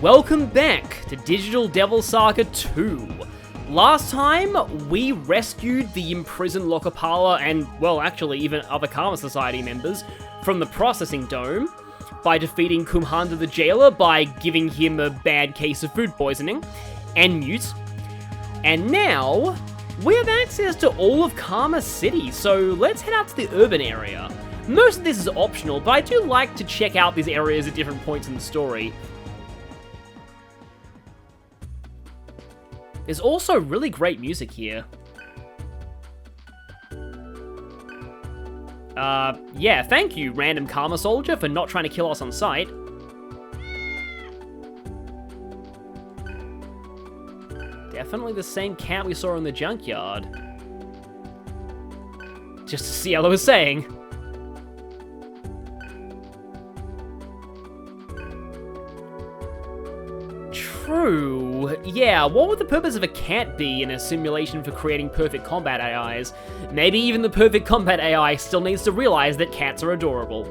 Welcome back to Digital Devil Saga 2. Last time, we rescued the imprisoned Lokapala and, well, actually even other Karma Society members from the processing dome by defeating Kumhanda the jailer by giving him a bad case of food poisoning, and Mute. And now, we have access to all of Karma City, so let's head out to the urban area. Most of this is optional, but I do like to check out these areas at different points in the story. There's also really great music here. Yeah, thank you, random Karma Soldier, for not trying to kill us on sight. Definitely the same cat we saw in the junkyard. Just to see how I was saying. True. Yeah, what would the purpose of a cat be in a simulation for creating perfect combat AIs? Maybe even the perfect combat AI still needs to realize that cats are adorable.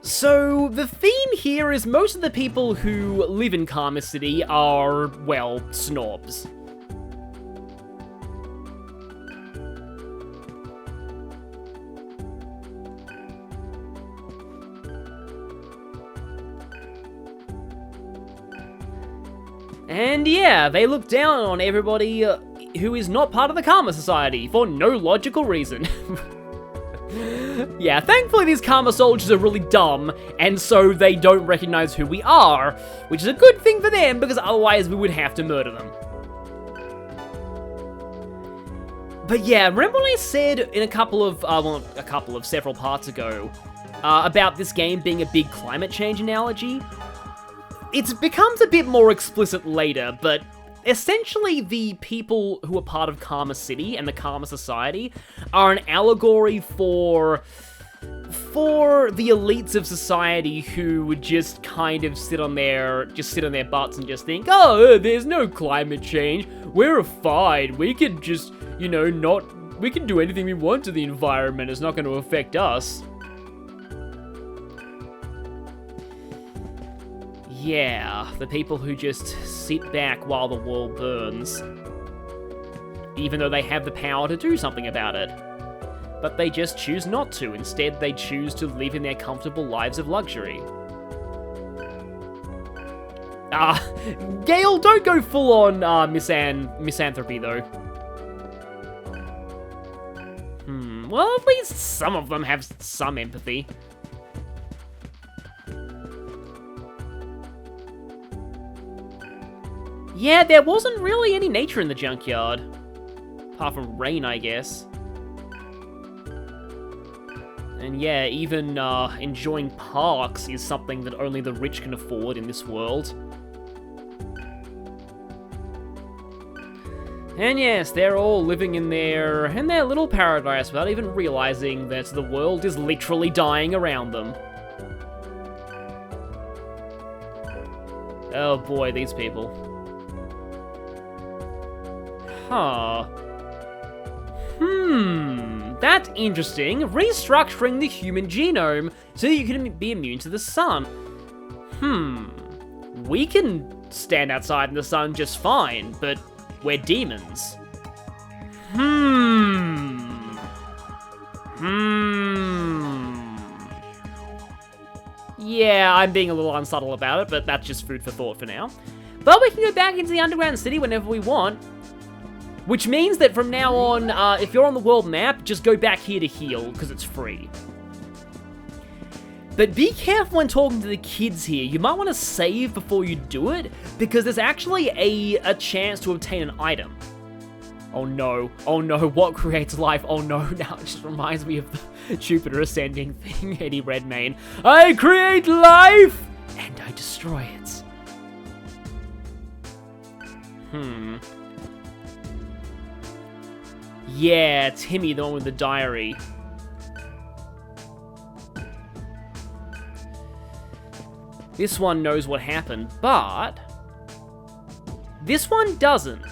So, the theme here is most of the people who live in Karma City are, well, snobs. And yeah, they look down on everybody who is not part of the Karma Society for no logical reason. Yeah, thankfully these Karma Soldiers are really dumb, and so they don't recognize who we are, which is a good thing for them, because otherwise we would have to murder them. But yeah, remember when I said in several parts ago, about this game being a big climate change analogy? It becomes a bit more explicit later, but essentially the people who are part of Karma City and the Karma Society are an allegory for the elites of society who would just kind of sit on their butts and just think, oh, there's no climate change, we're fine, we can just, we can do anything we want to the environment, it's not going to affect us. Yeah, the people who just sit back while the world burns. Even though they have the power to do something about it. But they just choose not to. Instead, they choose to live in their comfortable lives of luxury. Gale, don't go full on misanthropy, though. Well, at least some of them have some empathy. Yeah, there wasn't really any nature in the junkyard. Apart from rain, I guess. And yeah, even enjoying parks is something that only the rich can afford in this world. And yes, they're all living in their little paradise without even realizing that the world is literally dying around them. Oh boy, these people. Huh. That's interesting. Restructuring the human genome so you can be immune to the sun. We can stand outside in the sun just fine, but we're demons. Yeah, I'm being a little unsubtle about it, but that's just food for thought for now. But we can go back into the underground city whenever we want. Which means that from now on, if you're on the world map, just go back here to heal, because it's free. But be careful when talking to the kids here. You might want to save before you do it, because there's actually a chance to obtain an item. Oh no, what creates life? Oh no, now it just reminds me of the Jupiter ascending thing, Eddie Redmayne. I create life, and I destroy it. Yeah, Timmy, the one with the diary. This one knows what happened, but this one doesn't.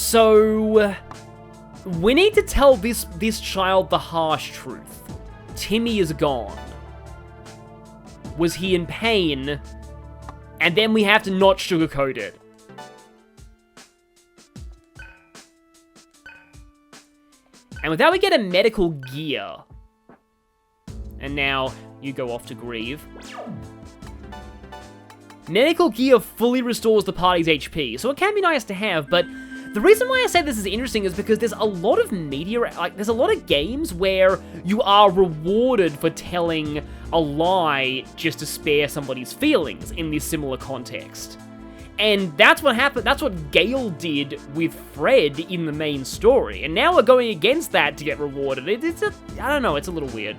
So, we need to tell this child the harsh truth. Timmy is gone. Was he in pain? And then we have to not sugarcoat it. And with that, we get a medical gear. And now, you go off to grieve. Medical gear fully restores the party's HP, so it can be nice to have, but the reason why I say this is interesting is because there's a lot of media, there's a lot of games where you are rewarded for telling a lie just to spare somebody's feelings in this similar context. And that's what happened, that's what Gale did with Fred in the main story, and now we're going against that to get rewarded. I don't know, it's a little weird.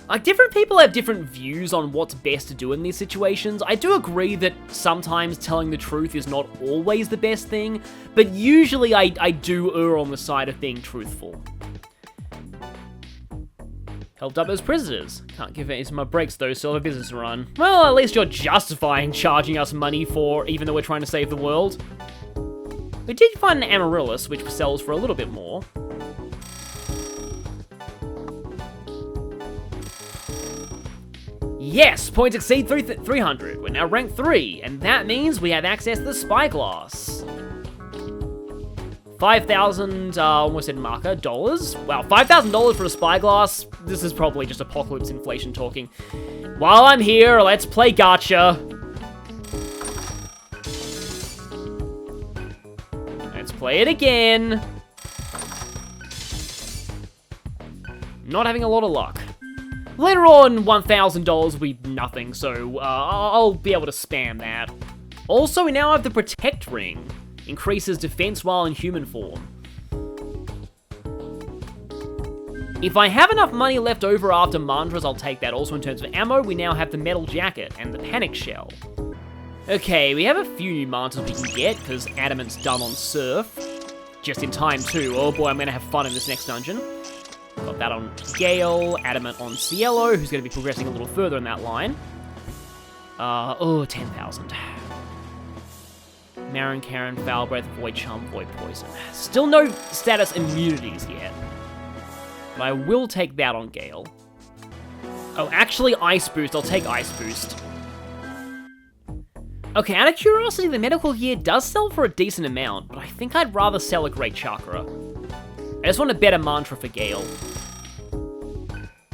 Like, different people have different views on what's best to do in these situations. I do agree that sometimes telling the truth is not always the best thing, but usually I do err on the side of being truthful. Helped up those prisoners. Can't give any of my breaks though, still have a business to run. Well, at least you're justifying charging us money for, even though we're trying to save the world. We did find an Amaryllis, which sells for a little bit more. Yes, points exceed 300. We're now ranked 3, and that means we have access to the Spyglass. 5,000, almost said marker, dollars. Wow, $5,000 for a Spyglass. This is probably just apocalypse inflation talking. While I'm here, let's play gacha. Let's play it again. Not having a lot of luck. Later on, $1,000 will be nothing, so I'll be able to spam that. Also, we now have the Protect Ring. Increases defense while in human form. If I have enough money left over after mantras, I'll take that. Also, in terms of ammo, we now have the Metal Jacket and the Panic Shell. Okay, we have a few new mantras we can get, because Adamant's done on Surf. Just in time, too. Oh boy, I'm going to have fun in this next dungeon. Got that on Gale, Adamant on Cielo, who's going to be progressing a little further in that line. 10,000. Marin, Karen, Foul Breath, Void Charm, Void Poison. Still no status immunities yet. But I will take that on Gale. Oh, actually, Ice Boost. I'll take Ice Boost. Okay, out of curiosity, the medical gear does sell for a decent amount, but I think I'd rather sell a Great Chakra. I just want a better mantra for Gale.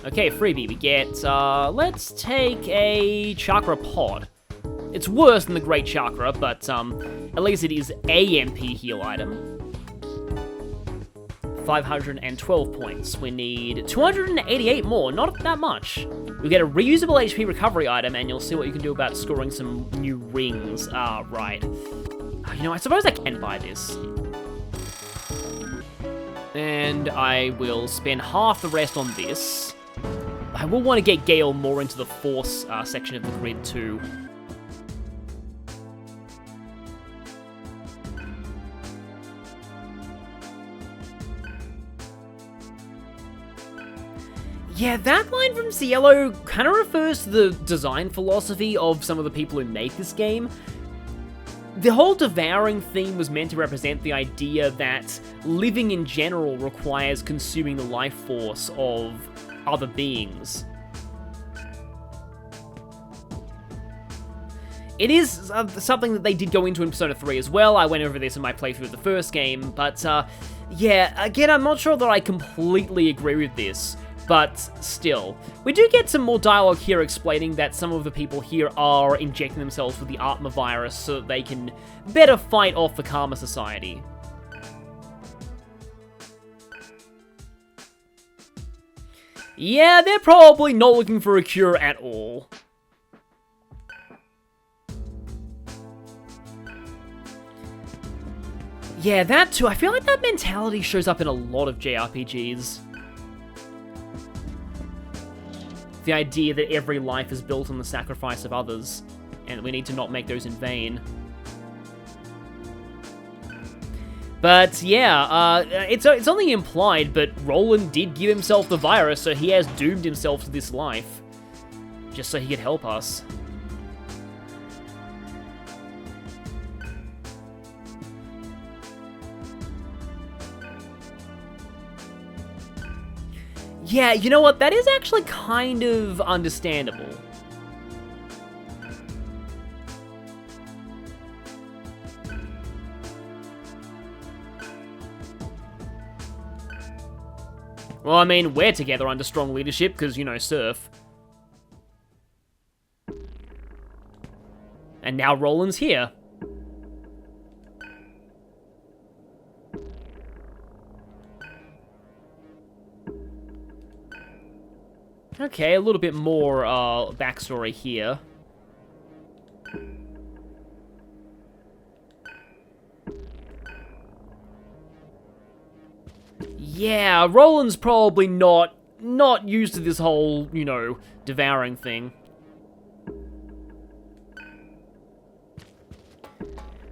Okay, freebie, we get, let's take a Chakra Pod. It's worse than the Great Chakra, but, at least it is a MP heal item. 512 points. We need 288 more, not that much. You'll get a reusable HP recovery item, and you'll see what you can do about scoring some new rings. Ah, right. You know, I suppose I can buy this. And I will spend half the rest on this. I will want to get Gale more into the Force section of the grid too. Yeah, that line from Cielo kind of refers to the design philosophy of some of the people who make this game. The whole devouring theme was meant to represent the idea that living in general requires consuming the life force of other beings. It is something that they did go into in Persona 3 as well. I went over this in my playthrough of the first game, but yeah, again, I'm not sure that I completely agree with this. But still, we do get some more dialogue here explaining that some of the people here are injecting themselves with the Atma virus so that they can better fight off the Karma Society. Yeah, they're probably not looking for a cure at all. Yeah, that too. I feel like that mentality shows up in a lot of JRPGs. The idea that every life is built on the sacrifice of others, and we need to not make those in vain. But yeah, it's only implied, but Roland did give himself the virus, so he has doomed himself to this life, just so he could help us. Yeah, you know what? That is actually kind of understandable. Well, I mean, we're together under strong leadership, because, you know, Surf. And now Roland's here. Okay, a little bit more backstory here. Yeah, Roland's probably not used to this whole, you know, devouring thing.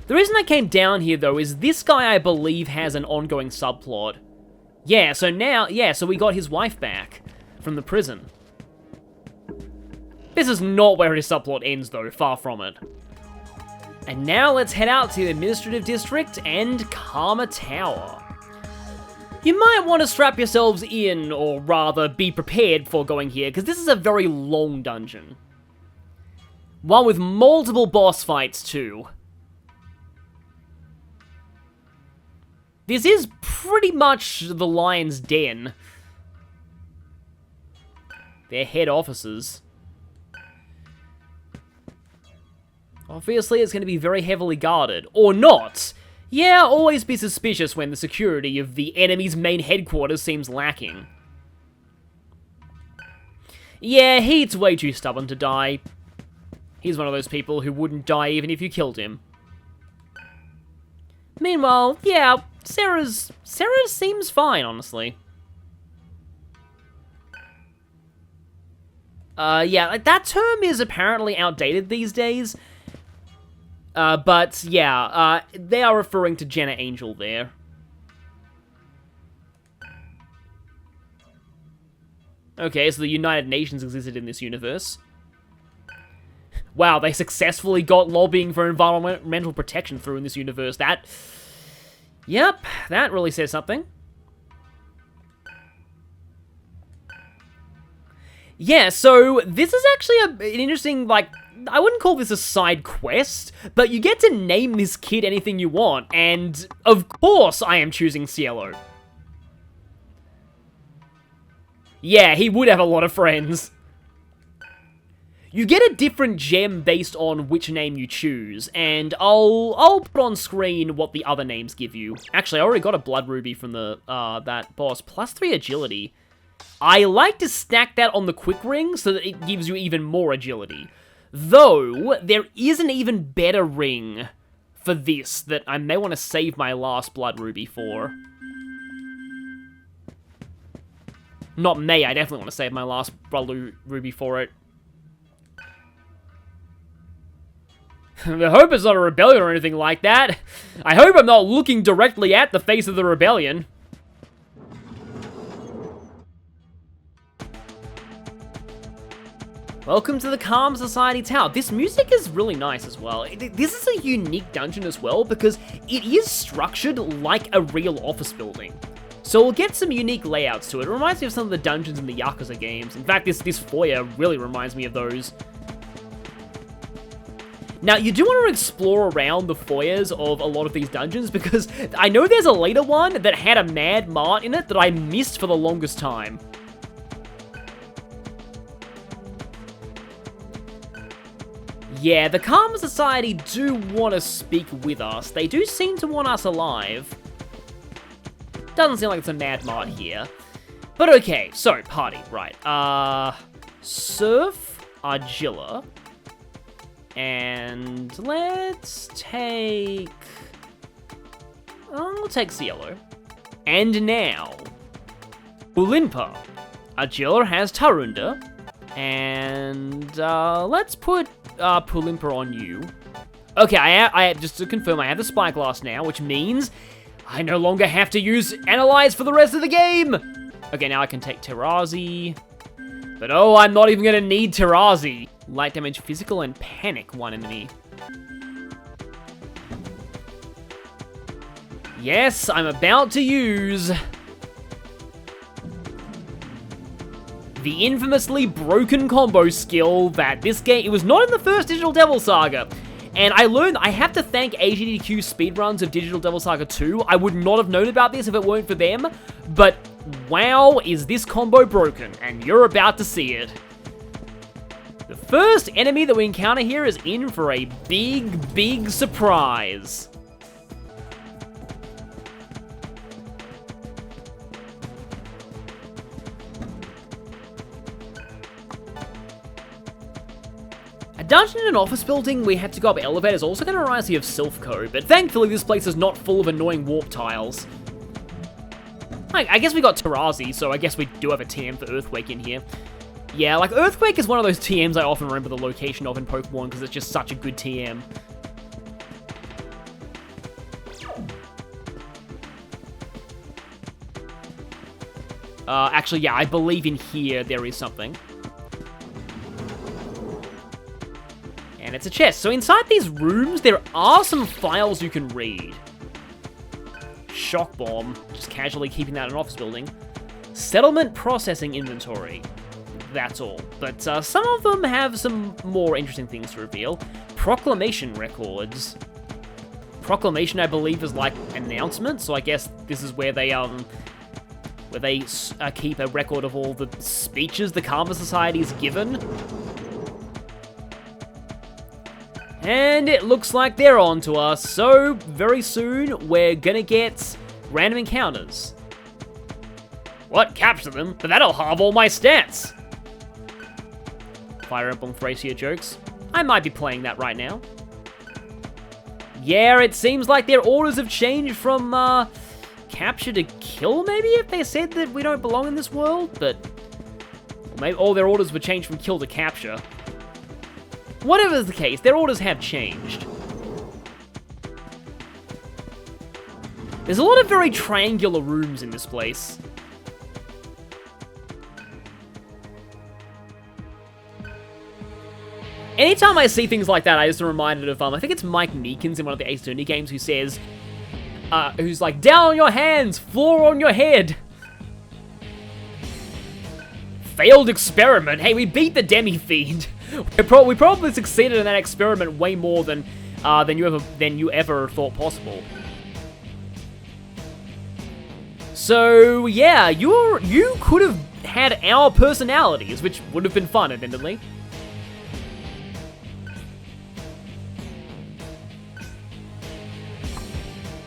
The reason I came down here, though, is this guy, I believe, has an ongoing subplot. Yeah, so now, so we got his wife back from the prison. This is not where his subplot ends, though, far from it. And now let's head out to the Administrative District and Karma Tower. You might want to strap yourselves in, or rather, be prepared for going here, because this is a very long dungeon. One with multiple boss fights, too. This is pretty much the Lion's Den. Their head offices. Obviously, it's going to be very heavily guarded. Or not! Yeah, always be suspicious when the security of the enemy's main headquarters seems lacking. Yeah, he's way too stubborn to die. He's one of those people who wouldn't die even if you killed him. Meanwhile, yeah, Sarah seems fine, honestly. Yeah, like, that term is apparently outdated these days. But, yeah, they are referring to Jenna Angel there. Okay, so the United Nations existed in this universe. Wow, they successfully got lobbying for environmental protection through in this universe. Yep, that really says something. Yeah, so this is actually an interesting, like, I wouldn't call this a side quest, but you get to name this kid anything you want, and of course I am choosing Cielo. Yeah, he would have a lot of friends. You get a different gem based on which name you choose, and I'll put on screen what the other names give you. Actually, I already got a Blood Ruby from the that boss, +3 agility. I like to stack that on the quick ring so that it gives you even more agility. Though, there is an even better ring for this that I may want to save my last Blood Ruby for. Not may, I definitely want to save my last Blood Ruby for it. I hope it's not a rebellion or anything like that. I hope I'm not looking directly at the face of the rebellion. Welcome to the Calm Society Tower. This music is really nice as well. This is a unique dungeon as well because it is structured like a real office building. So we'll get some unique layouts to it. It reminds me of some of the dungeons in the Yakuza games. In fact, this foyer really reminds me of those. Now, you do want to explore around the foyers of a lot of these dungeons because I know there's a later one that had a Mad Mart in it that I missed for the longest time. Yeah, the Karma Society do want to speak with us. They do seem to want us alive. Doesn't seem like it's a Mad Mart here. But okay, so, party, right. Surf, Argilla. And let's take... we'll take Cielo. And now... Ulinpa. Argilla has Tarunda. And, let's put, Pulimpa on you. Okay, I just to confirm, I have the Spyglass now, which means I no longer have to use Analyze for the rest of the game! Okay, now I can take Terazi. But oh, I'm not even gonna need Terazi. Light damage, physical, and panic one enemy. Yes, I'm about to use... the infamously broken combo skill that this game, it was not in the first Digital Devil Saga. And I learned, I have to thank AGDQ speedruns of Digital Devil Saga 2. I would not have known about this if it weren't for them, but wow, is this combo broken, and you're about to see it. The first enemy that we encounter here is in for a big, big surprise. A dungeon in an office building, we had to go up elevators, also going to remind me of Silphco, but thankfully this place is not full of annoying warp tiles. I guess we got Tarazi, so I guess we do have a TM for Earthquake in here. Yeah, like, Earthquake is one of those TMs I often remember the location of in Pokemon, because it's just such a good TM. Actually, yeah, I believe in here there is something. And it's a chest. So inside these rooms, there are some files you can read. Shock Bomb, just casually keeping that in an office building. Settlement Processing Inventory. That's all. But some of them have some more interesting things to reveal. Proclamation Records. Proclamation, I believe, is like announcement, so I guess this is where they keep a record of all the speeches the Karma Society's given. And it looks like they're on to us, so very soon we're gonna get random encounters. What? Capture them? But that'll halve all my stats! Fire Emblem Thracia jokes. I might be playing that right now. Yeah, it seems like their orders have changed from, capture to kill, maybe, if they said that we don't belong in this world, but... Or maybe all their orders were changed from kill to capture. Whatever's the case, their orders have changed. There's a lot of very triangular rooms in this place. Anytime I see things like that, I just am reminded of, I think it's Mike Meekins in one of the Ace Attorney games who says, who's like, down on your hands, floor on your head. Failed experiment. Hey, we beat the Demi-Fiend. We probably succeeded in that experiment way more than you ever thought possible. So yeah, you could have had our personalities, which would have been fun, admittedly.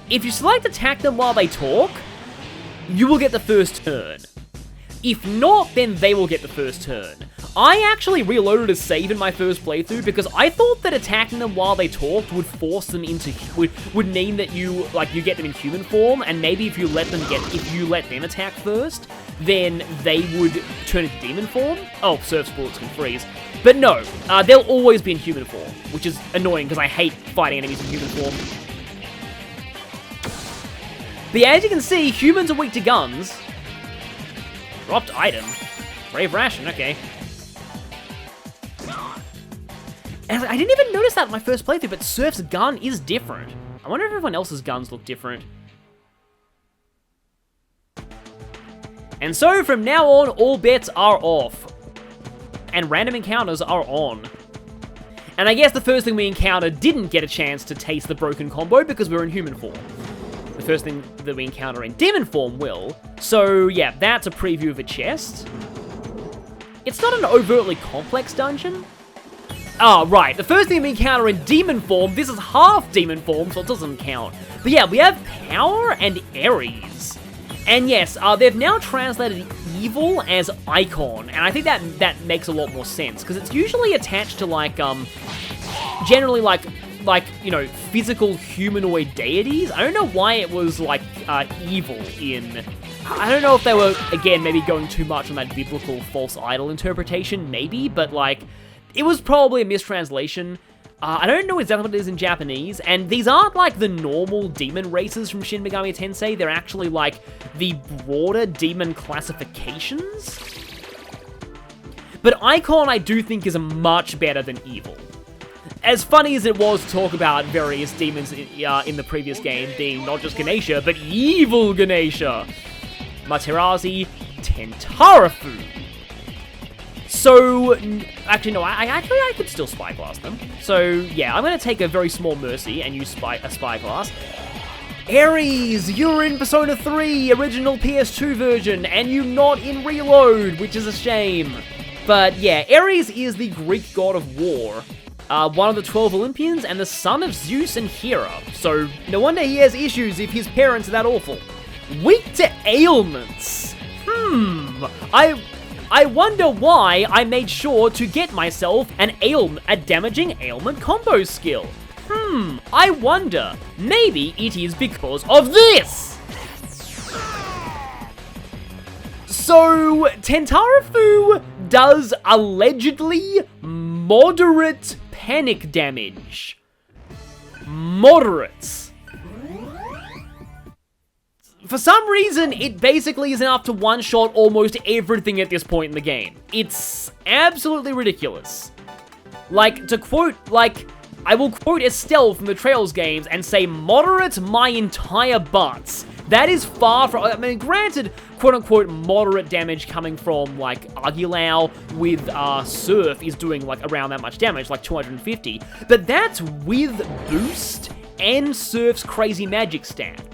If you select attack them while they talk, you will get the first turn. If not, then they will get the first turn. I actually reloaded a save in my first playthrough because I thought that attacking them while they talked would force them into would mean that you get them in human form, and maybe if you let them attack first, then they would turn into demon form. Oh, Surf's bullets can freeze. But no, they'll always be in human form, which is annoying because I hate fighting enemies in human form. But yeah, as you can see, humans are weak to guns. Dropped item. Brave ration, okay. And I didn't even notice that in my first playthrough, but Surf's gun is different. I wonder if everyone else's guns look different. And so, from now on, all bets are off. And random encounters are on. And I guess the first thing we encountered didn't get a chance to taste the broken combo because we're in human form. The first thing that we encounter in demon form will. So yeah, that's a preview of a chest. It's not an overtly complex dungeon. Ah, right, the first thing we encounter in demon form, this is half demon form, so it doesn't count. But yeah, we have Power and Ares. And yes, they've now translated evil as icon, and I think that makes a lot more sense, because it's usually attached to like, generally like, you know, physical humanoid deities. I don't know why it was, like, evil in... I don't know if they were, again, maybe going too much on that biblical false idol interpretation, maybe, but, like, it was probably a mistranslation. I don't know exactly what it is in Japanese, and these aren't, like, the normal demon races from Shin Megami Tensei. They're actually, like, the broader demon classifications. But Icon, I do think, is much better than evil. As funny as it was to talk about various demons in the previous game being not just Ganesha, but evil Ganesha. Materazi, Tentarafoo. So, actually, no, I could still Spyglass them. So, yeah, I'm going to take a very small mercy and use a Spyglass. Ares, you're in Persona 3, original PS2 version, and you're not in Reload, which is a shame. But yeah, Ares is the Greek god of war, one of the 12 Olympians, and the son of Zeus and Hera. So, no wonder he has issues if his parents are that awful. Weak to ailments. I wonder why I made sure to get myself a damaging ailment combo skill. I wonder. Maybe it is because of this. So, Tentarafoo does allegedly moderate panic damage. Moderate. For some reason, it basically is enough to one-shot almost everything at this point in the game. It's absolutely ridiculous. Like, to quote, I will quote Estelle from the Trails games and say, moderate my entire butts. That is far from, I mean, granted, quote-unquote, moderate damage coming from, like, Aguilau with Surf is doing, like, around that much damage, like 250. But that's with Boost and Surf's crazy magic stat.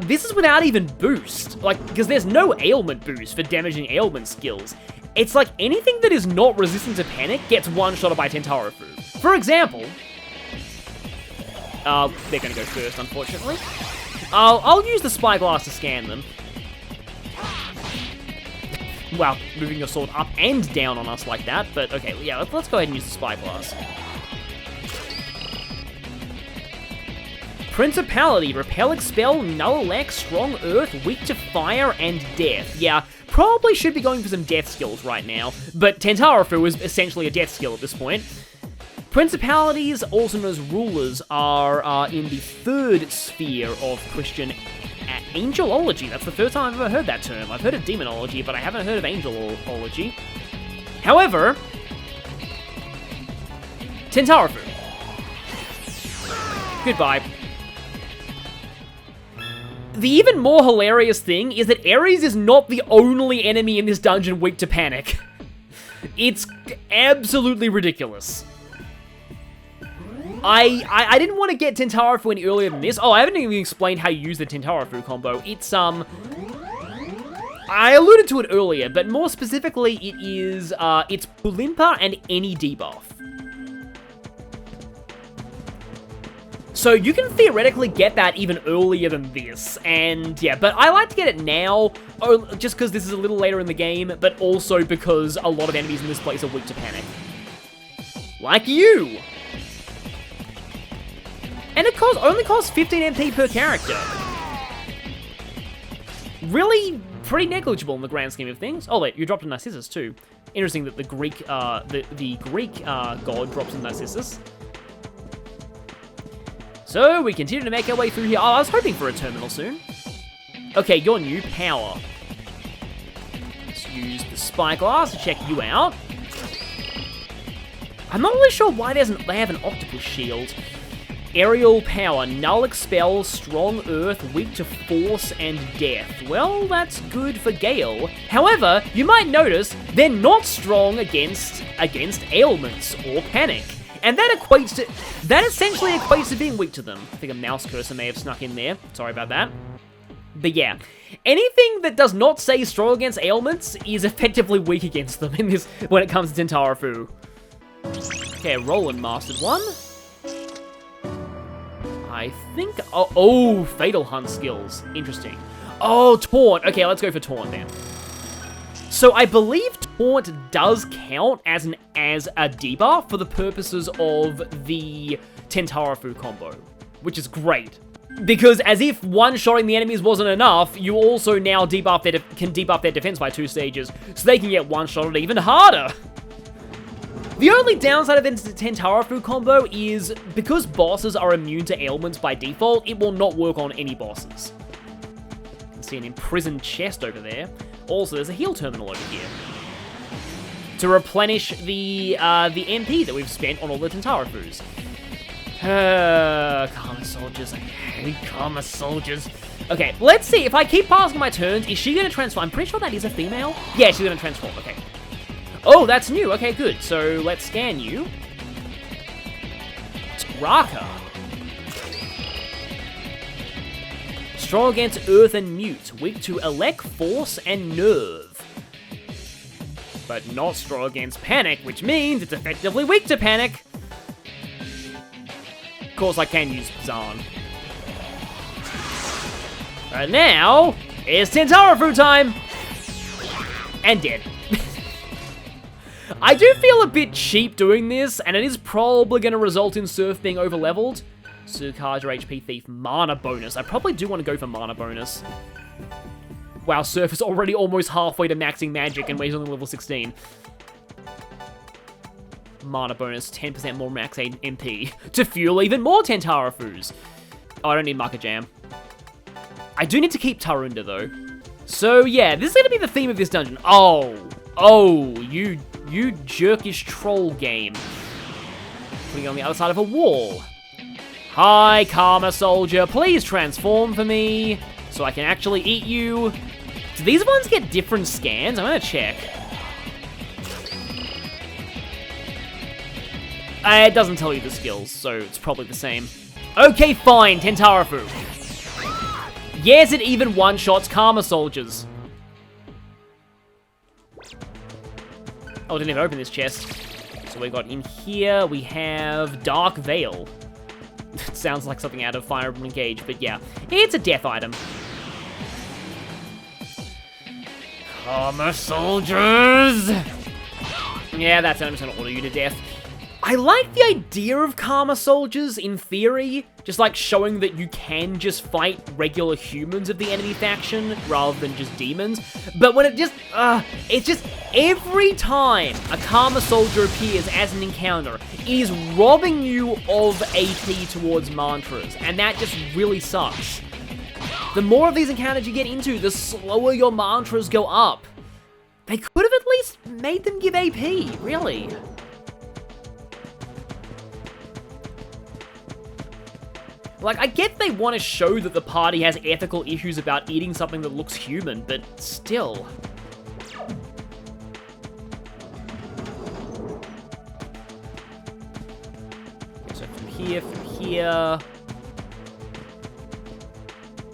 This is without even Boost, like, because there's no ailment boost for damaging ailment skills. It's like anything that is not resistant to panic gets one-shotted by Tentarafoo. For example, they're gonna go first, unfortunately. I'll use the Spyglass to scan them. Wow, moving your sword up and down on us like that, but okay, yeah, let's go ahead and use the Spyglass. Principality, Repel, Expel, Null, Elect, Strong Earth, Weak to Fire, and Death. Yeah, probably should be going for some death skills right now, but Tentarafoo is essentially a death skill at this point. Principalities, also known as rulers, are in the third sphere of Christian angelology. That's the first time I've ever heard that term. I've heard of demonology, but I haven't heard of angelology. However, Tentarafoo. Goodbye. The even more hilarious thing is that Ares is not the only enemy in this dungeon weak to panic. It's absolutely ridiculous. I didn't want to get Tentarafoo any earlier than this. Oh, I haven't even explained how you use the Tentarafoo combo. It's, I alluded to it earlier, but more specifically, it is, it's Pulimpa and any debuff. So you can theoretically get that even earlier than this, and yeah, but I like to get it now, just because this is a little later in the game, but also because a lot of enemies in this place are weak to panic. Like you! And it only costs 15 MP per character. Really pretty negligible in the grand scheme of things. Oh wait, you dropped a Narcissus too. Interesting that the Greek, the Greek god drops a Narcissus. So, we continue to make our way through here. Oh, I was hoping for a terminal soon. Okay, you're new. Power. Let's use the Spyglass to check you out. I'm not really sure why they have an octopus shield. Aerial power. Null, Expel, Strong Earth, Weak to Force, and Death. Well, that's good for Gale. However, you might notice they're not strong against ailments or panic. And that essentially equates to being weak to them. I think a mouse cursor may have snuck in there. Sorry about that. But yeah, anything that does not say strong against ailments is effectively weak against them in this when it comes to Tentarafoo. Okay, Roland mastered one. I think, oh, Fatal Hunt skills. Interesting. Oh, Taunt. Okay, let's go for Taunt then. So I believe Taunt does count as a debuff for the purposes of the Tentarafoo combo, which is great. Because as if one-shotting the enemies wasn't enough, you also now can debuff their defense by 2 stages, so they can get one-shotted even harder. The only downside of the Tentarafoo combo is, because bosses are immune to ailments by default, it will not work on any bosses. You can see an imprisoned chest over there. Also, there's a heal terminal over here to replenish the MP that we've spent on all the Tentarafoos. Karma soldiers. I hate Karma soldiers. Okay, let's see. If I keep passing my turns, is she going to transform? I'm pretty sure that is a female. Yeah, she's going to transform. Okay. Oh, that's new. Okay, good. So let's scan you. Raka. Strong against Earth and Mute. Weak to Elec, Force, and Nerve. But not strong against Panic, which means it's effectively weak to Panic. Of course, I can use Zahn. Right now, it's Tentarafoo time! And dead. I do feel a bit cheap doing this, and it is probably going to result in Surf being overleveled. Sukaja HP Thief, mana bonus. I probably do want to go for mana bonus. Wow, Surf is already almost halfway to maxing magic, and he's only level 16. Mana bonus, 10% more max MP, to fuel even more Tentarafoos. Oh, I don't need Maka Jam. I do need to keep Tarunda, though. So, yeah, this is going to be the theme of this dungeon. Oh, you jerkish troll game. Putting it on the other side of a wall. Hi, Karma Soldier, please transform for me, so I can actually eat you. Do these ones get different scans? I'm gonna check. It doesn't tell you the skills, so it's probably the same. Okay, fine, Tentarafoo. Yes, it even one-shots Karma Soldiers. Oh, I didn't even open this chest. So we got in here, we have Dark Veil. It sounds like something out of Fire Emblem Engage, but yeah. It's a death item. Karma Soldiers! Yeah, that's it. I'm just gonna order you to death. I like the idea of Karma Soldiers, in theory. Just like showing that you can just fight regular humans of the enemy faction, rather than just demons. But when it's just every time a Karma Soldier appears as an encounter, it is robbing you of AP towards mantras, and that just really sucks. The more of these encounters you get into, the slower your mantras go up. They could have at least made them give AP, really. Like, I get they want to show that the party has ethical issues about eating something that looks human, but still. So from here, here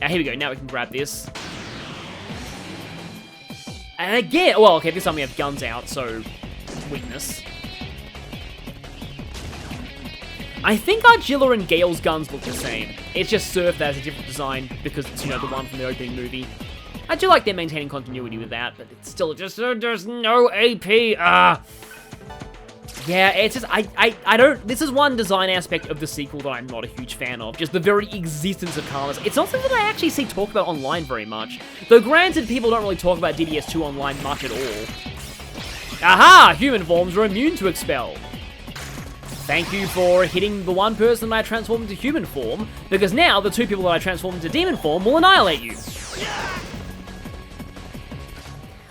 we go, now we can grab this. And again, well, okay, this time we have guns out, so weakness. I think Argilla and Gale's guns look the same. It's just Surf that has a different design because it's, you know, the one from the opening movie. I do like they're maintaining continuity with that, but it's still just, there's no AP. Yeah, it's just, I don't, this is one design aspect of the sequel that I'm not a huge fan of. Just the very existence of Karmas. It's not something that I actually see talked about online very much. Though granted, people don't really talk about DDS2 online much at all. Aha! Human forms are immune to Expel. Thank you for hitting the one person that I transformed into human form, because now the two people that I transformed into demon form will annihilate you.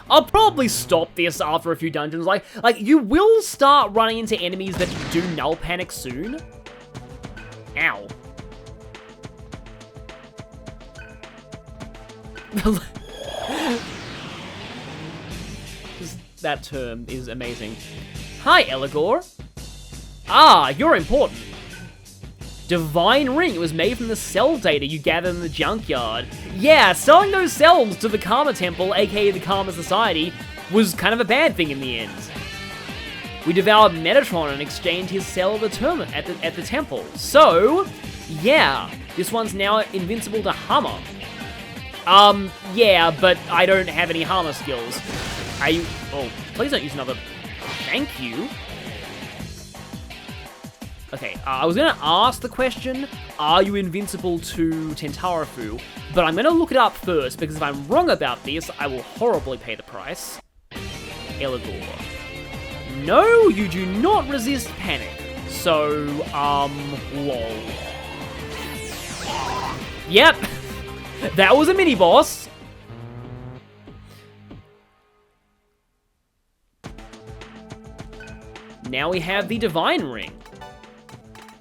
I'll probably stop this after a few dungeons. Like you will start running into enemies that do null panic soon. Ow. That term is amazing. Hi, Eligor. Ah, you're important. Divine Ring. It was made from the cell data you gathered in the junkyard. Yeah, selling those cells to the Karma Temple, aka the Karma Society, was kind of a bad thing in the end. We devoured Metatron and exchanged his cell at the temple. So, yeah, this one's now invincible to Hammer. Yeah, but I don't have any Hammer skills. Oh, please don't use another. Thank you. Okay, I was going to ask the question, are you invincible to Tentarafoo? But I'm going to look it up first, because if I'm wrong about this, I will horribly pay the price. Eligor. No, you do not resist panic. So, lol. Yep, that was a mini-boss. Now we have the Divine Ring.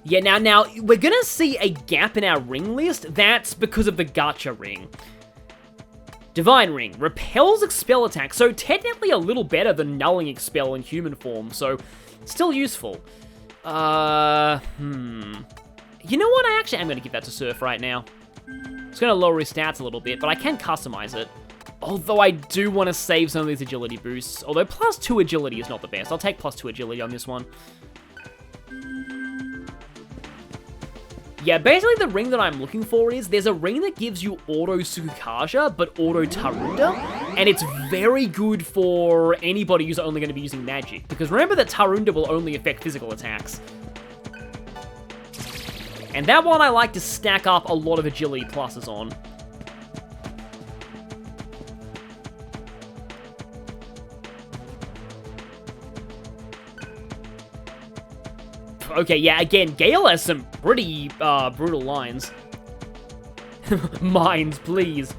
Yeah, now, we're gonna see a gap in our ring list. That's because of the Gacha ring. Divine Ring. Repels Expel attack, so technically a little better than nulling Expel in human form, so still useful. You know what? I actually am going to give that to Surf right now. It's going to lower his stats a little bit, but I can customize it. Although I do want to save some of these agility boosts. Although +2 agility is not the best. I'll take +2 agility on this one. Yeah, basically the ring that I'm looking for is, there's a ring that gives you auto Sukukaja, but auto Tarunda, and it's very good for anybody who's only going to be using magic, because remember that Tarunda will only affect physical attacks. And that one I like to stack up a lot of agility pluses on. Okay, yeah, again, Gale has some pretty brutal lines. Mines, please.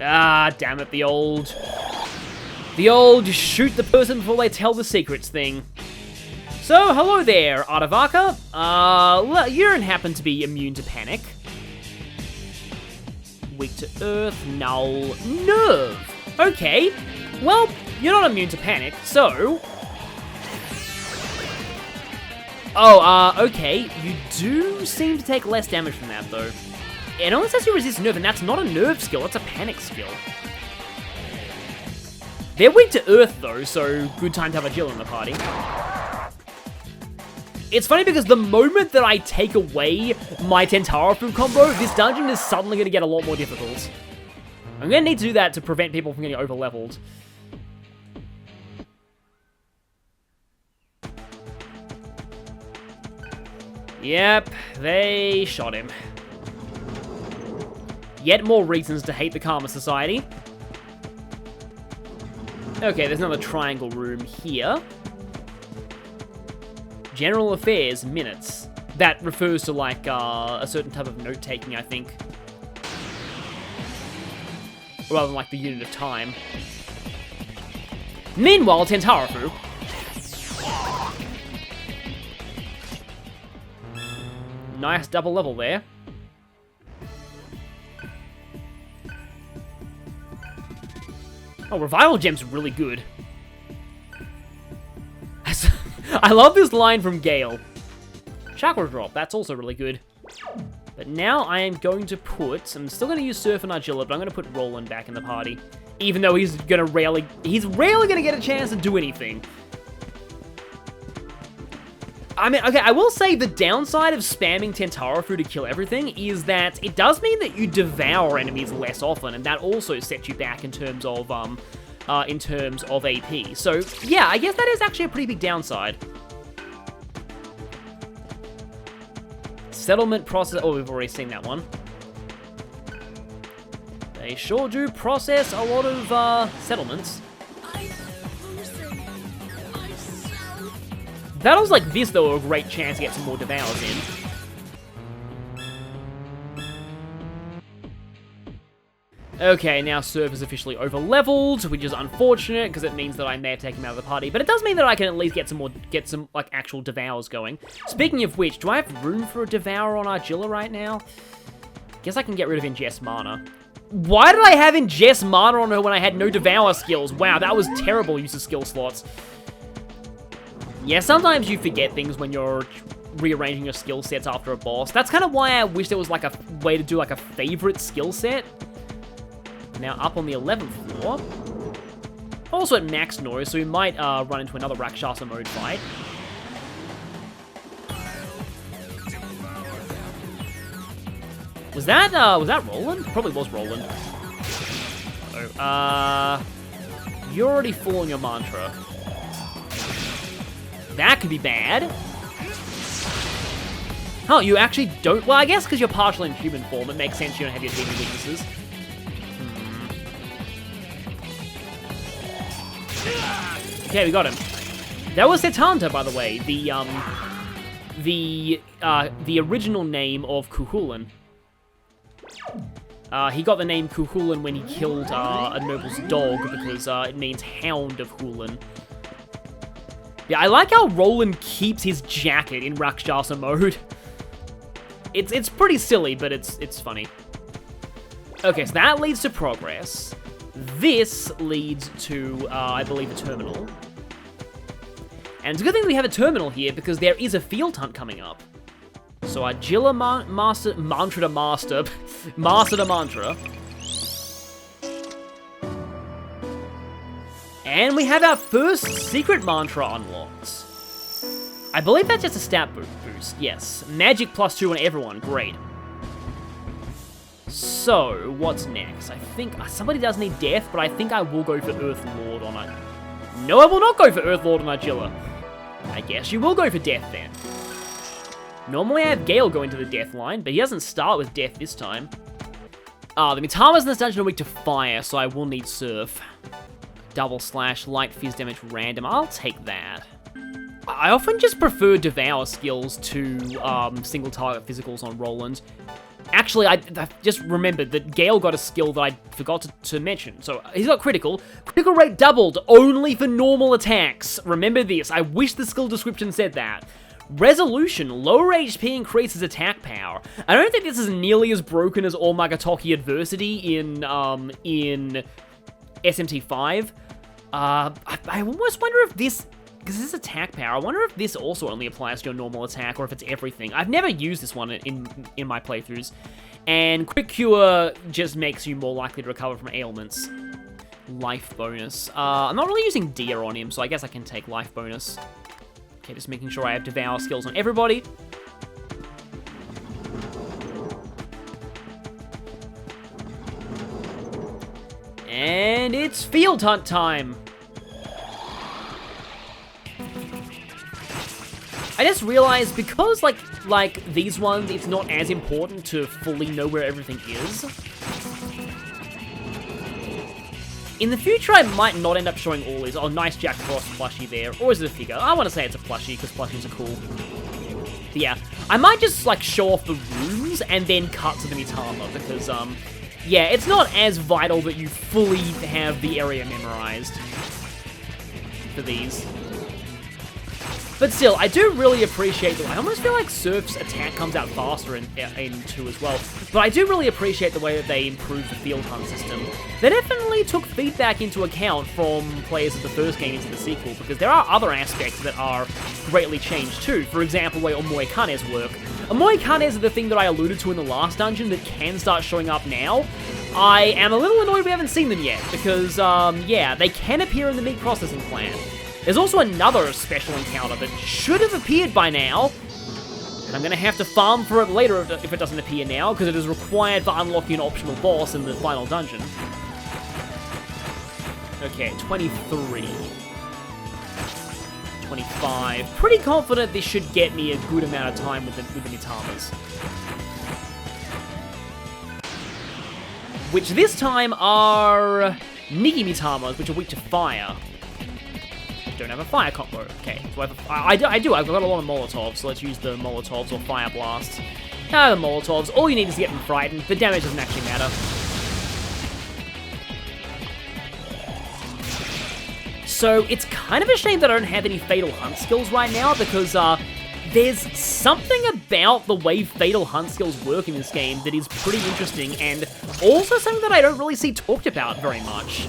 Ah, damn it, the old shoot the person before they tell the secrets thing. So, hello there, Artavaka. You don't happen to be immune to panic. Weak to earth, null, nerve. Okay, well, you're not immune to panic, so... Oh, okay, you do seem to take less damage from that, though. It only says you resist nerve, and that's not a nerve skill, that's a panic skill. They're weak to earth, though, so good time to have a Jill in the party. It's funny because the moment that I take away my Tentarafoo combo, this dungeon is suddenly going to get a lot more difficult. I'm going to need to do that to prevent people from getting over-leveled. Yep, they shot him. Yet more reasons to hate the Karma Society. Okay, there's another triangle room here. General Affairs, minutes. That refers to, like, a certain type of note-taking, I think. Rather than, like, the unit of time. Meanwhile, Tentarafoo. Nice double level there. Oh, Revival Gem's really good. I love this line from Gale. Chakra Drop, that's also really good. But now I am going to put... I'm still going to use Surf and Argilla, but I'm going to put Roland back in the party. Even though he's rarely going to get a chance to do anything. I mean, okay, I will say the downside of spamming Tentarafoo to kill everything is that it does mean that you devour enemies less often, and that also sets you back in terms of AP. So, yeah, I guess that is actually a pretty big downside. Settlement process... Oh, we've already seen that one. They sure do process a lot of settlements. Battles like this, though, are a great chance to get some more devours in. Okay, now Surf is officially over-leveled, which is unfortunate, because it means that I may have taken him out of the party, but it does mean that I can at least get some like, actual devours going. Speaking of which, do I have room for a devour on Argilla right now? Guess I can get rid of Ingest Mana. Why did I have Ingest Mana on her when I had no devour skills? Wow, that was terrible use of skill slots. Yeah, sometimes you forget things when you're rearranging your skill sets after a boss. That's kind of why I wish there was like a way to do like a favorite skill set. Now up on the 11th floor. Also at max noise, so we might run into another Rakshasa mode fight. Was that Roland? Probably was Roland. Uh-oh. You're already full on your mantra. That could be bad. Oh, you actually don't... Well, I guess because you're partial in human form, it makes sense you don't have your demon weaknesses. Okay, we got him. That was Setanta, by the way. The original name of Cuchulainn. He got the name Cuchulainn when he killed a noble's dog because it means Hound of Hulan. Yeah, I like how Roland keeps his jacket in Rakshasa mode. It's pretty silly, but it's funny. Okay, so that leads to progress. This leads to, I believe, a terminal. And it's a good thing we have a terminal here, because there is a field hunt coming up. So Agila Master to Master to Mantra. And we have our first secret mantra unlocked. I believe that's just a stat boost, yes. Magic +2 on everyone, great. So, what's next? I think somebody does need death, but I think I will go for Earth Lord on it. No, I will not go for Earth Lord on Agila. I guess you will go for death then. Normally I have Gale go into the death line, but he doesn't start with death this time. The Mitamas in this dungeon are weak to fire, so I will need Surf. Double slash, light fizz damage random. I'll take that. I often just prefer Devour skills to single target physicals on Roland. Actually, I just remembered that Gale got a skill that I forgot to mention. So he's got critical. Critical rate doubled only for normal attacks. Remember this. I wish the skill description said that. Resolution, lower HP increases attack power. I don't think this is nearly as broken as All Magatoki Adversity in SMT5. I almost wonder if this, because this is attack power, I wonder if this also only applies to your normal attack or if it's everything. I've never used this one in my playthroughs. And Quick Cure just makes you more likely to recover from ailments. Life bonus. I'm not really using Deer on him, so I guess I can take life bonus. Okay, just making sure I have Devour skills on everybody. And it's field hunt time. I just realized because like these ones, it's not as important to fully know where everything is. In the future, I might not end up showing all these. Oh, nice Jack Frost plushie there. Or is it a figure? I want to say it's a plushie, because plushies are cool. But yeah, I might just, like, show off the rooms and then cut to the Mitama, because, yeah, it's not as vital that you fully have the area memorized for these. But still, I do really appreciate the way. I almost feel like Surf's attack comes out faster in 2 as well. But I do really appreciate the way that they improved the field hunt system. They definitely took feedback into account from players of the first game into the sequel, because there are other aspects that are greatly changed too. For example, the way Omoikanes work. Omoikanes are the thing that I alluded to in the last dungeon that can start showing up now. I am a little annoyed we haven't seen them yet, because, yeah, they can appear in the meat processing plant. There's also another special encounter that should have appeared by now, and I'm going to have to farm for it later if it doesn't appear now, because it is required for unlocking an optional boss in the final dungeon. Okay, 23. 25. Pretty confident this should get me a good amount of time with the Mitamas. Which this time are Nigi Mitamas, which are weak to fire. Don't have a fire combo. Okay, so I do. I've got a lot of Molotovs, so let's use the Molotovs or Fire Blast. The Molotovs. All you need is to get them frightened. The damage doesn't actually matter. So it's kind of a shame that I don't have any Fatal Hunt skills right now, because there's something about the way Fatal Hunt skills work in this game that is pretty interesting, and also something that I don't really see talked about very much.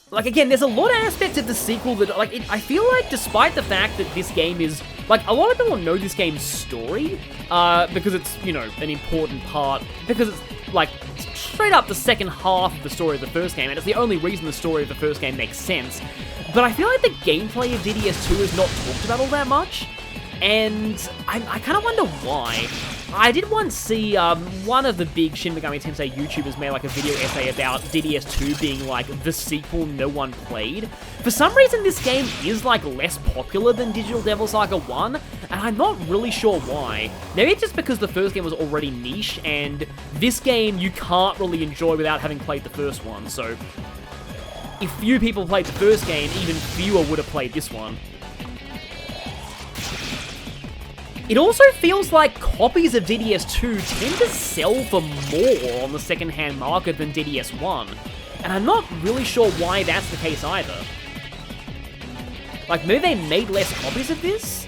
Like, again, there's a lot of aspects of the sequel that, like, I feel like despite the fact that this game is, like, a lot of people know this game's story, because it's, you know, an important part, because it's, like, straight up the second half of the story of the first game, and it's the only reason the story of the first game makes sense. But I feel like the gameplay of DDS2 is not talked about all that much, and I kind of wonder why. I did once see one of the big Shin Megami Tensei YouTubers made like a video essay about DDS2 being like the sequel no one played. For some reason this game is like less popular than Digital Devil Saga 1, and I'm not really sure why. Maybe it's just because the first game was already niche, and this game you can't really enjoy without having played the first one, so if few people played the first game, even fewer would have played this one. It also feels like copies of DDS2 tend to sell for more on the second-hand market than DDS1, and I'm not really sure why that's the case either. Like, maybe they made less copies of this?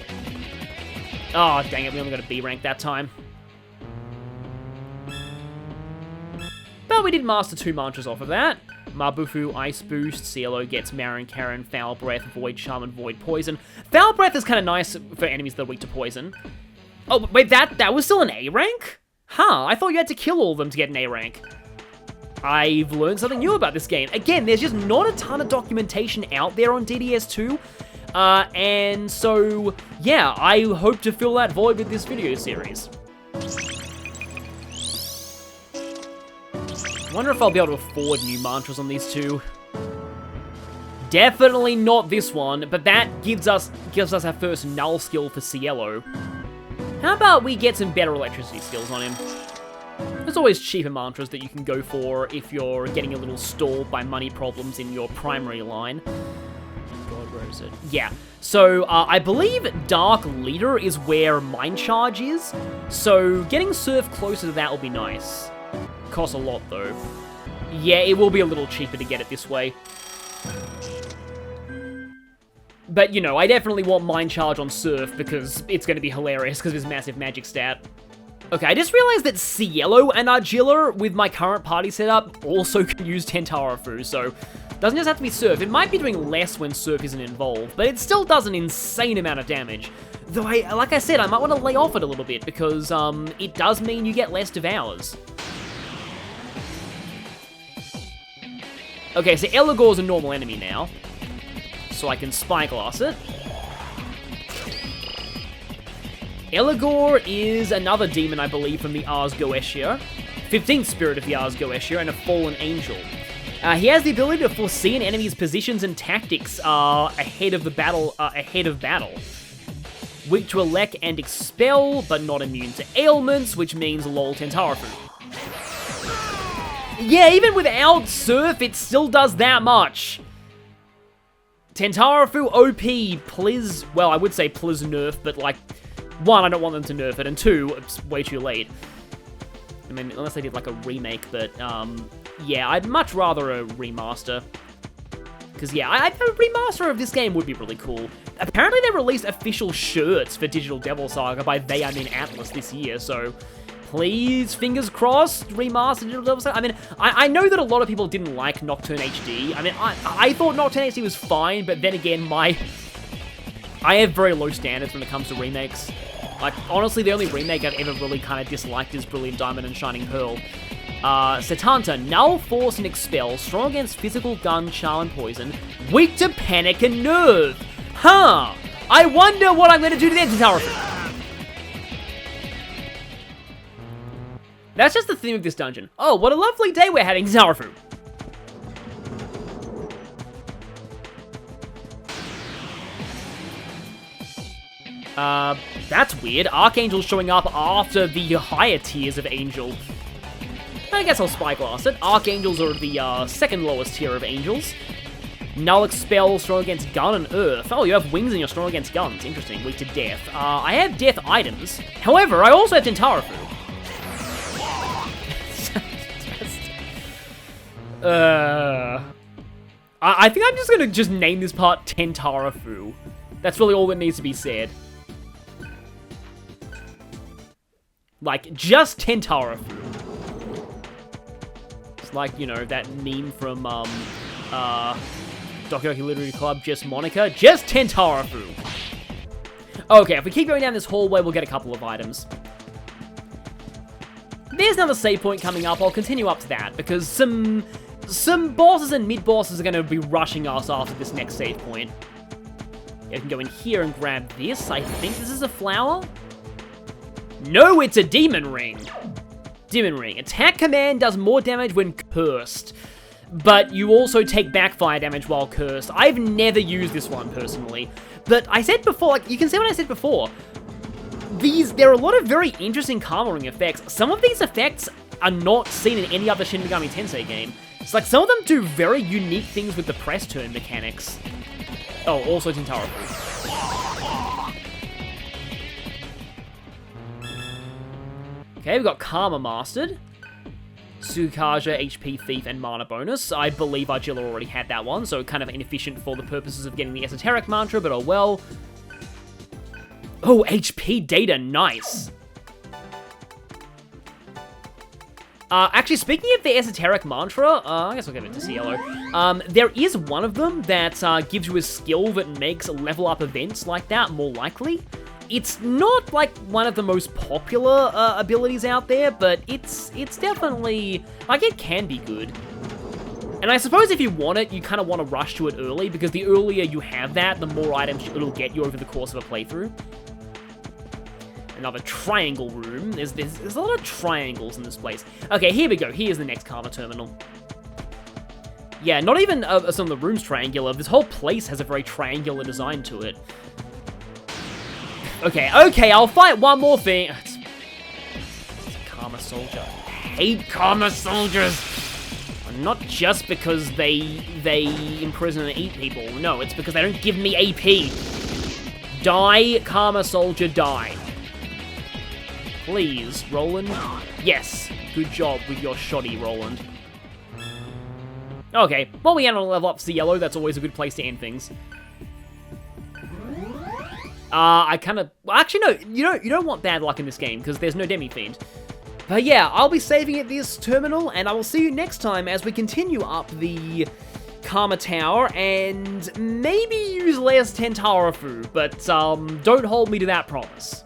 Oh, dang it, we only got a B rank that time. But we did master 2 mantras off of that. Mabufu, Ice Boost. Cielo gets Marin Karen, Foul Breath, Void Charm, and Void Poison. Foul Breath is kind of nice for enemies that are weak to poison. Oh, wait, that was still an A rank? Huh, I thought you had to kill all of them to get an A rank. I've learned something new about this game. Again, there's just not a ton of documentation out there on DDS2. And so, yeah, I hope to fill that void with this video series. I wonder if I'll be able to afford new mantras on these two. Definitely not this one, but that gives us our first null skill for Cielo. How about we get some better electricity skills on him? There's always cheaper mantras that you can go for if you're getting a little stalled by money problems in your primary line. God, where is it? Yeah. So, I believe Dark Leader is where Mind Charge is, so getting Surf closer to that will be nice. Costs a lot, though. Yeah, it will be a little cheaper to get it this way. But, you know, I definitely want Mind Charge on Surf because it's going to be hilarious because of his massive magic stat. Okay, I just realized that Cielo and Argilla, with my current party setup, also can use Tentarafoo, so doesn't just have to be Surf. It might be doing less when Surf isn't involved, but it still does an insane amount of damage. Though, like I said, I might want to lay off it a little bit, because it does mean you get less Devours. Okay, so Eligor's a normal enemy now, so I can Spyglass it. Eligor is another demon, I believe, from the Ars Goetia, 15th spirit of the Ars Goetia, and a fallen angel. He has the ability to foresee an enemy's positions and tactics ahead of battle. Weak to Elect and Expel, but not immune to ailments, which means LOL Tentarafoo. Yeah, even without Surf, it still does that much. Tentarafoo OP, please, well, I would say please nerf, but like, 1, I don't want them to nerf it, and 2, it's way too late. I mean, unless they did like a remake, but yeah, I'd much rather a remaster. Because yeah, a remaster of this game would be really cool. Apparently they released official shirts for Digital Devil Saga, by they I mean Atlas, this year, so please, fingers crossed, remaster Digital Devil Saga. I mean, I know that a lot of people didn't like Nocturne HD. I mean, I thought Nocturne HD was fine, but then again, I have very low standards when it comes to remakes. Like, honestly, the only remake I've ever really kind of disliked is Brilliant Diamond and Shining Pearl. Setanta, Null, Force, and Expel, strong against physical, gun, charm, and poison, weak to panic and nerve. Huh, I wonder what I'm going to do to the Tentarafoo. That's just the theme of this dungeon. Oh, what a lovely day we're having, Tentarafoo. That's weird. Archangel's showing up after the higher tiers of Angel. I guess I'll Spyglass it. Archangels are the second lowest tier of Angels. Null, Expel, strong against Gun and Earth. Oh, you have wings and you're strong against guns. Interesting. Weak to Death. I have Death items. However, I also have Tentarafoo. I think I'm just gonna name this part Tentarafoo. That's really all that needs to be said. Like, just Tentarafoo. It's like, you know, that meme from, Doki Literary Club, just Monica. Just Tentarafoo. Okay, if we keep going down this hallway, we'll get a couple of items. There's another save point coming up. I'll continue up to that, because some bosses and mid-bosses are going to be rushing us after this next save point. I can go in here and grab this. I think this is a flower. No, it's a demon ring. Demon ring. Attack command does more damage when cursed, but you also take backfire damage while cursed. I've never used this one personally, but I said before, like, you can see what I said before. There are a lot of very interesting karma ring effects. Some of these effects are not seen in any other Shin Megami Tensei game. It's like some of them do very unique things with the press turn mechanics. Oh, also Tentarafoo. Okay, we've got Karma Mastered. Sukaja, HP Thief, and Mana Bonus. I believe Argilla already had that one, so kind of inefficient for the purposes of getting the Esoteric Mantra, but oh well. Oh, HP Data, nice. Actually, speaking of the esoteric mantra, I guess I'll give it to Cielo. There is one of them that gives you a skill that makes level up events like that more likely. It's not, like, one of the most popular abilities out there, but it's definitely, like, it can be good. And I suppose if you want it, you kind of want to rush to it early, because the earlier you have that, the more items it'll get you over the course of a playthrough. Another triangle room. There's a lot of triangles in this place. Okay, here we go. Here's the next Karma Terminal. Yeah, not even some of the rooms triangular. This whole place has a very triangular design to it. Okay, I'll fight one more thing. It's a Karma Soldier. I hate Karma Soldiers. Not just because they imprison and eat people. No, it's because they don't give me AP. Die, Karma Soldier, die. Please, Roland. Yes, good job with your shoddy, Roland. Okay, well, we end on a level up to Yellow. That's always a good place to end things. I kind of... Well, actually, no, you don't want bad luck in this game, because there's no Demi-Fiend. But yeah, I'll be saving at this terminal, and I will see you next time as we continue up the Karma Tower, and maybe use less Tentarafoo, but don't hold me to that promise.